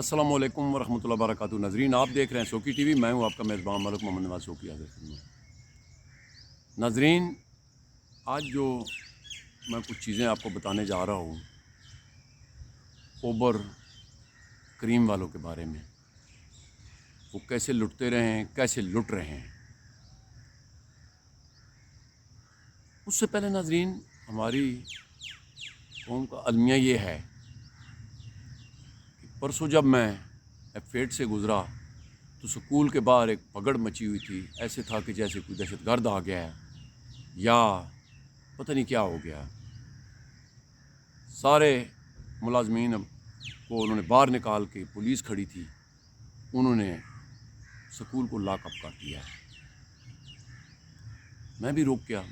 अस्सलामु अलैकुम वरहमतुल्लाहि वबरकातुहू। नाज़रीन, आप देख रहे हैं शौकी टीवी। मैं हूं आपका मेज़बान मलिक मोहम्मद नवाज़ शौकी। हाज़िर खिदमत। नाज़रीन, आज जो मैं कुछ चीज़ें आपको बताने जा रहा हूं ओबर क्रीम वालों के बारे में, वो कैसे लुटते रहे हैं, कैसे लुट रहे हैं। उससे पहले नाज़रीन, हमारी कौम का अलमिया ये है कि परसों जब मैं F8 से गुज़रा तो स्कूल के बाहर एक पगड़ मची हुई थी। ऐसे था कि जैसे कोई दहशतगर्द आ गया है या पता नहीं क्या हो गया। सारे मुलाजमीन को उन्होंने बाहर निकाल के, पुलिस खड़ी थी, उन्होंने स्कूल को लॉकअप कर दिया। मैं भी रुक गया,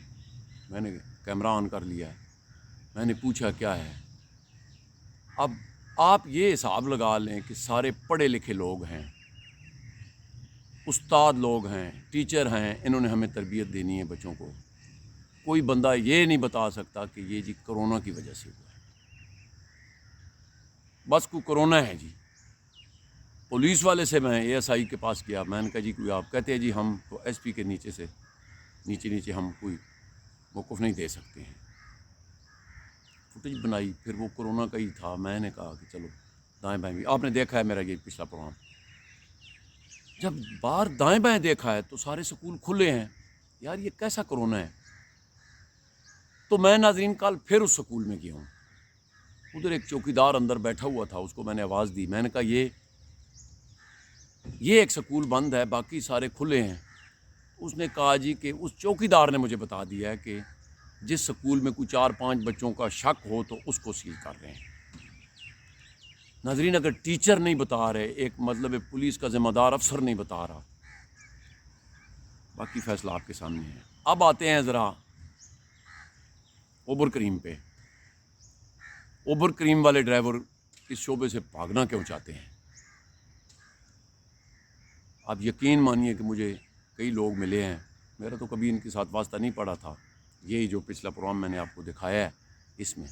मैंने कैमरा ऑन कर लिया, मैंने पूछा क्या है। अब आप ये हिसाब लगा लें कि सारे पढ़े लिखे लोग हैं, उस्ताद लोग हैं, टीचर हैं, इन्होंने हमें तरबियत देनी है बच्चों को। कोई बंदा ये नहीं बता सकता कि ये जी कोरोना की वजह से हुआ है, बस कोई कोरोना है जी। पुलिस वाले से मैं ASI के पास गया, मैंने कहा जी कोई, आप कहते हैं जी हम तो SP के नीचे से नीचे हम कोई मौक़िफ़ नहीं दे सकते हैं। फुटेज बनाई, फिर वो कोरोना का ही था। मैंने कहा कि चलो दाएँ बाएँ भी, आपने देखा है मेरा ये पिछला प्रोग्राम, जब बाहर दाएँ बाएँ देखा है तो सारे स्कूल खुले हैं। यार ये कैसा कोरोना है। तो मैं नाज़रीन कल फिर उस स्कूल में गया हूँ। उधर एक चौकीदार अंदर बैठा हुआ था, उसको मैंने आवाज़ दी, मैंने कहा ये एक स्कूल बंद है, बाकी सारे खुले हैं। उसने कहा जी कि उस चौकीदार ने मुझे बता दिया है कि जिस स्कूल में कोई 4-5 बच्चों का शक हो तो उसको सील कर रहे हैं। नाज़रीन, अगर टीचर नहीं बता रहे, एक मतलब पुलिस का ज़िम्मेदार अफसर नहीं बता रहा, बाकी फ़ैसला आपके सामने है। अब आते हैं ज़रा ओबर करीम पे। ओबर करीम वाले ड्राइवर इस शोबे से भागना क्यों चाहते हैं? आप यकीन मानिए कि मुझे कई लोग मिले हैं, मेरा तो कभी इनके साथ वास्ता नहीं पड़ा था। यही जो पिछला प्रोग्राम मैंने आपको दिखाया है, इसमें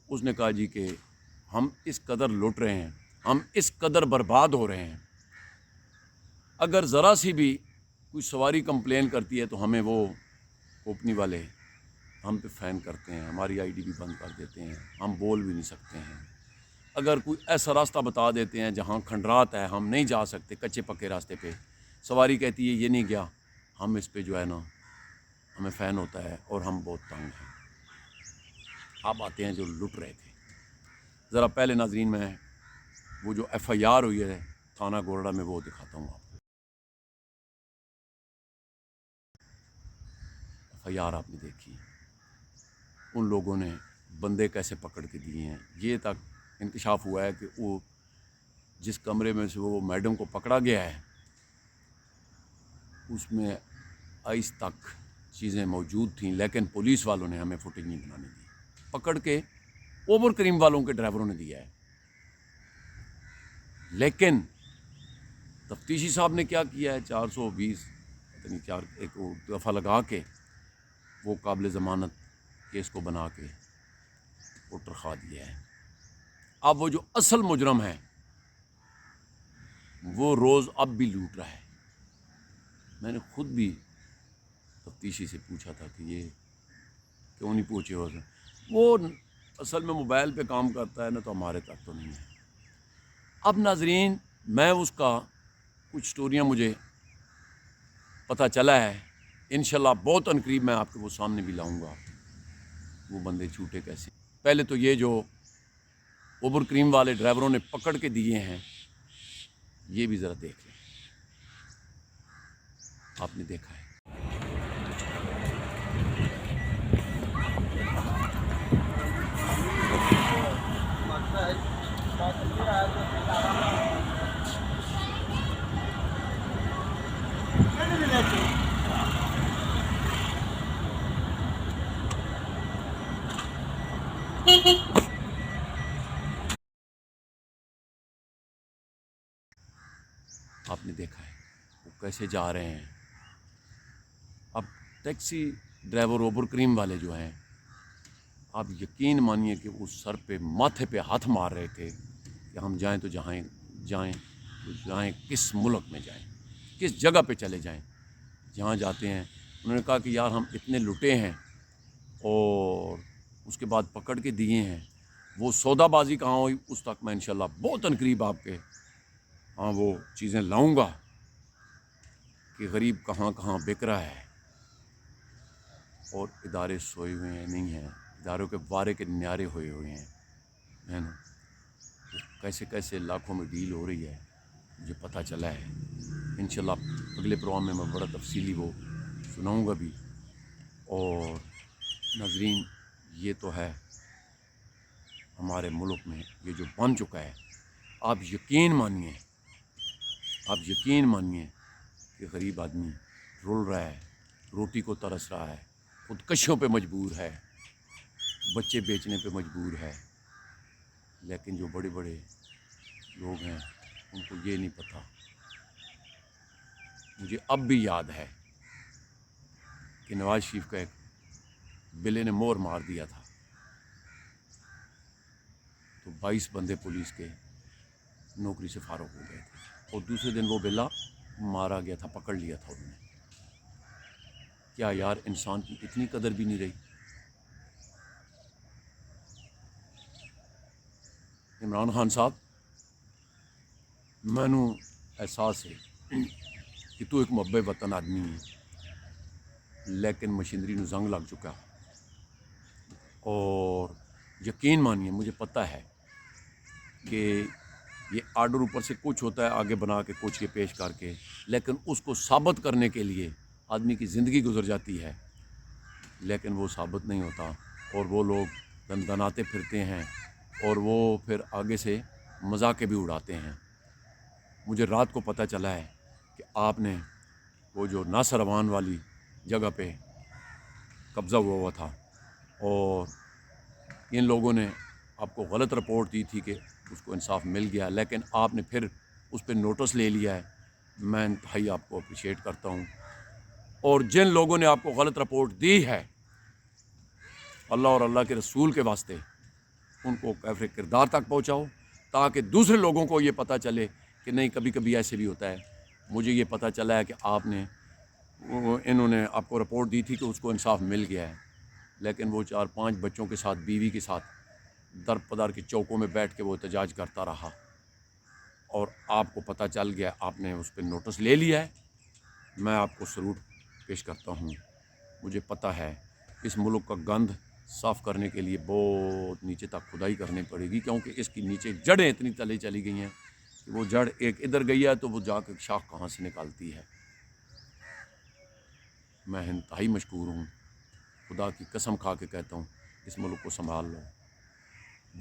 उसने कहा जी कि हम इस कदर लुट रहे हैं, हम इस कदर बर्बाद हो रहे हैं, अगर ज़रा सी भी कोई सवारी कंप्लेन करती है तो हमें वो कंपनी वाले हम पे फ़ाइन करते हैं, हमारी ID भी बंद कर देते हैं, हम बोल भी नहीं सकते हैं। अगर कोई ऐसा रास्ता बता देते हैं जहाँ खंडरात है, हम नहीं जा सकते, कच्चे पक्के रास्ते पे, सवारी कहती है ये नहीं गया, हम इस पे जो है ना, हमें फ़ाइन होता है और हम बहुत तंग हैं। आप आते हैं जो लुट रहे थे। ज़रा पहले नाज़रीन मैं वो जो FIR हुई है थाना गोरडा में, वो दिखाता हूँ आपको। FIR आपने देखी, उन लोगों ने बंदे कैसे पकड़ के दिए हैं। ये तक इंकशाफ हुआ है कि वो जिस कमरे में से वो मैडम को पकड़ा गया है, उसमें आइस तक चीज़ें मौजूद थीं, लेकिन पुलिस वालों ने हमें फुटेज नहीं बनाने दी। पकड़ के ओबर करीम वालों के ड्राइवरों ने दिया है। लेकिन तफ्तीशी साहब ने क्या किया है, 420 पता नहीं 4 एक दफ़ा लगा के वो काबिल ज़मानत केस को बना के वो तरखा दिया है। अब वो जो असल मुजरम है वो रोज़ अब भी लूट रहा है। मैंने ख़ुद भी तफ्तीशी से पूछा था कि ये क्यों नहीं पूछे हो। वो असल में मोबाइल पे काम करता है ना, तो हमारे तक तो नहीं है। अब नाज़रीन, मैं उसका कुछ स्टोरियाँ मुझे पता चला है, इंशाल्लाह बहुत अनकरीब मैं आपके वो सामने भी लाऊंगा, वो बंदे छूटे कैसे। पहले तो ये जो ओबर करीम वाले ड्राइवरों ने पकड़ के दिए हैं, ये भी ज़रा देख लें। आपने देखा है आपने देखा है वो कैसे जा रहे हैं। अब टैक्सी ड्राइवर ओबर करीम वाले जो हैं, आप यकीन मानिए कि उस सर पे, माथे पे हाथ मार रहे थे کہ ہم جائیں تو جائیں کس ملک میں جائیں، کس جگہ پہ چلے جائیں، جہاں جاتے ہیں انہوں نے کہا کہ یار ہم اتنے لٹے ہیں اور اس کے بعد پکڑ کے دیے ہیں، وہ سودا بازی کہاں ہوئی اس تک میں انشاءاللہ بہت عنقریب آپ کے ہاں وہ چیزیں لاؤں گا کہ غریب کہاں کہاں بک رہا ہے، اور ادارے سوئے ہوئے ہیں نہیں ہیں، اداروں کے وارے کے نیارے ہوئے ہیں ہے نا، کیسے کیسے لاکھوں میں ڈیل ہو رہی ہے مجھے پتہ چلا ہے۔ انشاءاللہ اگلے پروگرام میں بڑا تفصیلی وہ سناؤں گا بھی۔ اور ناظرین یہ تو ہے ہمارے ملک میں یہ جو بن چکا ہے، آپ یقین مانیے کہ غریب آدمی رول رہا ہے، روٹی کو ترس رہا ہے، خودکشیوں پہ مجبور ہے، بچے بیچنے پہ مجبور ہے، لیکن جو بڑے بڑے لوگ ہیں ان کو یہ نہیں پتہ۔ مجھے اب بھی یاد ہے کہ نواز شریف کا ایک بلے نے مور مار دیا تھا تو 22 بندے پولیس کے نوکری سے فارغ ہو گئے تھے، اور دوسرے دن وہ بلا مارا گیا تھا، پکڑ لیا تھا انہوں نے۔ کیا یار انسان کی اتنی قدر بھی نہیں رہی؟ عمران خان صاحب مینوں احساس ہے کہ تو ایک محب وطن آدمی ہے، لیکن مشینری نو زنگ لگ چکا، اور یقین مانیے مجھے پتہ ہے کہ یہ آرڈر اوپر سے کچھ ہوتا ہے آگے بنا کے کچھ یہ پیش کر کے، لیکن اس کو ثابت کرنے کے لیے آدمی کی زندگی گزر جاتی ہے، لیکن وہ ثابت نہیں ہوتا، اور وہ لوگ دندناتے پھرتے ہیں، اور وہ پھر آگے سے مذاقیں بھی اڑاتے ہیں۔ مجھے رات کو پتہ چلا ہے کہ آپ نے وہ جو ناصر اوان والی جگہ پہ قبضہ ہوا تھا، اور ان لوگوں نے آپ کو غلط رپورٹ دی تھی کہ اس کو انصاف مل گیا، لیکن آپ نے پھر اس پہ نوٹس لے لیا ہے۔ میں انتہائی آپ کو اپریشیٹ کرتا ہوں، اور جن لوگوں نے آپ کو غلط رپورٹ دی ہے اللہ اور اللہ کے رسول کے واسطے ان کو کیفر کردار تک پہنچاؤ، تاکہ دوسرے لوگوں کو یہ پتہ چلے کہ نہیں کبھی کبھی ایسے بھی ہوتا ہے۔ مجھے یہ پتہ چلا ہے کہ انہوں نے آپ کو رپورٹ دی تھی کہ اس کو انصاف مل گیا ہے، لیکن وہ 4-5 بچوں کے ساتھ بیوی کے ساتھ در پدر کے چوکوں میں بیٹھ کے وہ احتجاج کرتا رہا، اور آپ کو پتہ چل گیا، آپ نے اس پہ نوٹس لے لیا ہے۔ میں آپ کو سلوٹ پیش کرتا ہوں۔ مجھے پتہ ہے اس ملک کا گند صاف کرنے کے لیے بہت نیچے تک کھدائی کرنی پڑے گی، کیونکہ اس کی نیچے جڑیں اتنی تلے چلی گئی ہیں کہ وہ جڑ ایک ادھر گئی ہے تو وہ جا کے شاخ کہاں سے نکالتی ہے۔ میں انتہائی مشکور ہوں، خدا کی قسم کھا کے کہتا ہوں اس ملک کو سنبھال لو،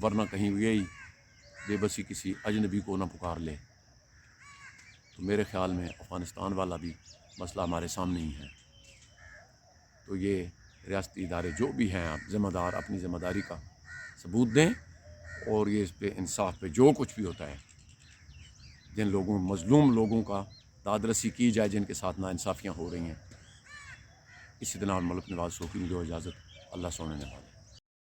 ورنہ کہیں یہی بے بسی کسی اجنبی کو نہ پکار لے۔ تو میرے خیال میں افغانستان والا بھی مسئلہ ہمارے سامنے ہی ہے۔ تو یہ ریاستی ادارے جو بھی ہیں، آپ ذمہ دار اپنی ذمہ داری کا ثبوت دیں، اور یہ اس پہ انصاف پہ جو کچھ بھی ہوتا ہے، جن لوگوں مظلوم لوگوں کا دادرسی کی جائے، جن کے ساتھ ناانصافیاں ہو رہی ہیں۔ اسی طرح ملک نواز صوفی نے جو اجازت اللہ سونے نے والا۔